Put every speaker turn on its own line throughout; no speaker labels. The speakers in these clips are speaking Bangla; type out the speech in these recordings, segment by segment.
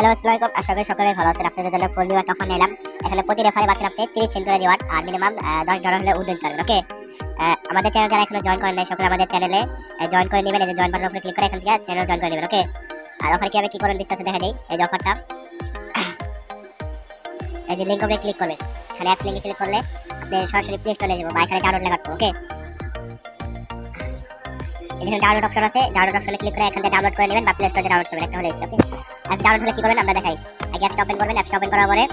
হ্যালো, আসসালামু আলাইকুম। আশা করি সকলে ভালো আছেন। আপনাদের জন্য ফুল রিওয়ার্ড অফার নিলাম। এখানে প্রতি রেফারে পাচ্ছেন আপনি 30 সেন্ট করে রিওয়ার্ড আর মিনিমাম $10 হলে উইথড্র দিতে পারবেন। ওকে, আমাদের চ্যানেল যারা এখনো জয়েন করেন নাই সকলে আমাদের চ্যানেলে জয়েন করে নেবেন। এই যে জয়েন বাটনের উপরে ক্লিক করে এখান থেকে চ্যানেল জয়েন করে নেবেন। ওকে, আর অফার কিভাবে কি করেন বিস্তারিত দেখা দেই। এই যে অফারটা, এই যে লিংক উপরে ক্লিক করলে এখানে অ্যাপ লিংকে ক্লিক করলে আপনি সরাসরি প্লে স্টোরে যাবেন বা এখানে ডাউনলোড লেখা আছে। ওকে, এখানে ডাউনলোড অপশন আছে, ডাউনলোড অপশনে ক্লিক করে এখান থেকে ডাউনলোড করে নেবেন বা প্লে স্টোরে ডাউনলোড করবেন, একটা হলে ওকে। অ্যাপ ডাউনলোড হলে কি করবেন আমরা দেখাই। আগে অ্যাপটা ওপেন করবেন। অ্যাপটা ওপেন করার পরে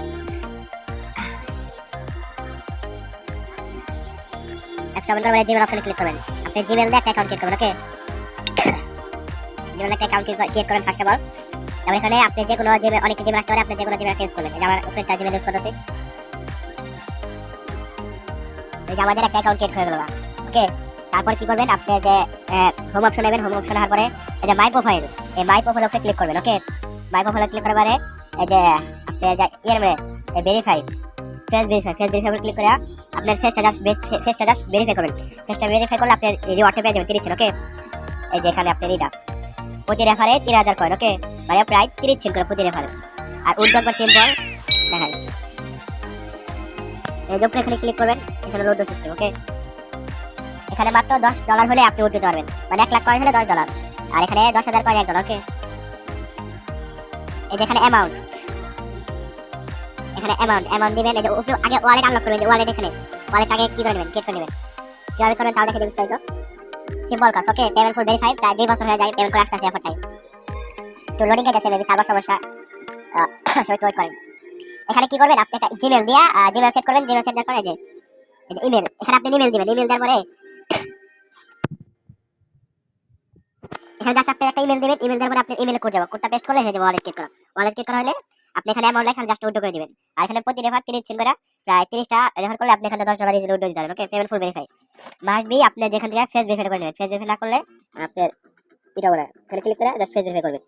একটা ওপেন করে জিমেল অপশনে ক্লিক করবেন। আপনি জিমেল দিয়ে একটা অ্যাকাউন্ট ক্রিয়েট করবেন। ওকে, জিমেল একটা অ্যাকাউন্ট ক্রিয়েট করবেন ফার্স্ট অফ অল। তারপর এখানে আপনি যে কোনো জিমেল, অনেক জিমেল আসতে পারে, আপনি যে কোনো জিমেল ইউজ করবেন। আমার ওপেন একটা জিমেল ইউজ করতেছি। এই যে আমাদের একটা অ্যাকাউন্ট ক্রিয়েট হয়ে গেল। ওকে, তারপর কি করবেন আপনি যে হোম অপশন নেবেন। হোম অপশন হওয়ার পরে এই যে মাই প্রোফাইল, এই মাই প্রোফাইল উপরে ক্লিক করবেন। ওকে, মাই প্রোফাইলে ক্লিক করার পরে এই যে আপনি যে ভেরিফাই ফেস ভেরিফাই ক্লিক করে আপনার ফেসটা জাস্ট ভেরিফাই করবেন। ফেসটা ভেরিফাই করলে আপনি রিওয়ার্ডটা পেয়ে যাবেন 30 সেন্ট। ওকে, এই যে এখানে আপনি এটা প্রতি রেফারে 3000 কয়েন। ওকে, মানে প্রায় 30 সেন্ট করে প্রতি রেফারে। আর উইথড্র বা সিম্পল দেখাই, এই যে উপরে এখানে ক্লিক করবেন। এখানে উইথড্র সিস্টেম। ওকে, এখানে মাত্র $10 হলে আপনি উইথড্র পারবেন, মানে 1 লাখ কয়েন হলে $10। আর এখানে 10,000 কয়েন $1। ওকে, এই যে এখানে অ্যামাউন্ট, এখানে অ্যামাউন্ট দিবেন। এই যে উপরে আগে ওয়ালেট আনলক করবেন। যে ওয়ালেট এখানে ওয়ালেট আগে কি করে নেবেন, ক্রিয়েট করে নেবেন। কিভাবে করবেন তাও দেখে দিই বিস্তারিত। সিম্পল কাজ। ওকে, পেমেন্ট ফুল ভেরিফাই, প্রায় 2 বছর হয়ে যায় পেমেন্ট করে আসতে অফার টাইম। তো লোডিং এ গেছে, মেবি সার্ভার সমস্যা, সবাই ওয়েট করেন। এখানে কি করবেন আপনি একটা জিমেল দিয়া জিমেল সেট করবেন। জিমেল সেট দেওয়ার পরে এই যে ইমেল, এখানে আপনি ইমেল দিবেন। ইমেল দেওয়ার পরে এখানে জাস্ট আপনি একটা ইমেল দিবেন। ইমেল দেওয়ার পরে আপনি ইমেলে কোড যাবে, কোডটা পেস্ট করলে হয়ে যাবে ওয়ালেট ক্রিয়েট করা। ওয়ালেট ক্রিয়েট করা হলে আপনি এখানে অ্যামাউন্ট লেখা জাস্ট উইথড্র করে দিবেন। আর এখানে প্রতি রেফার 30 সেন্ট করে প্রায় 30টা রেফার করলে আপনি এখানে $10 ইজিলি উইথড্র দিতে পারবেন। Okay, payment full verify must be আপনি যেখান থেকে ফেস ভেরিফাই করে নেবেন। ফেস ভেরিফাই না করলে আপনি এটা বলে এখানে ক্লিক করে জাস্ট ফেস ভেরিফাই করবেন।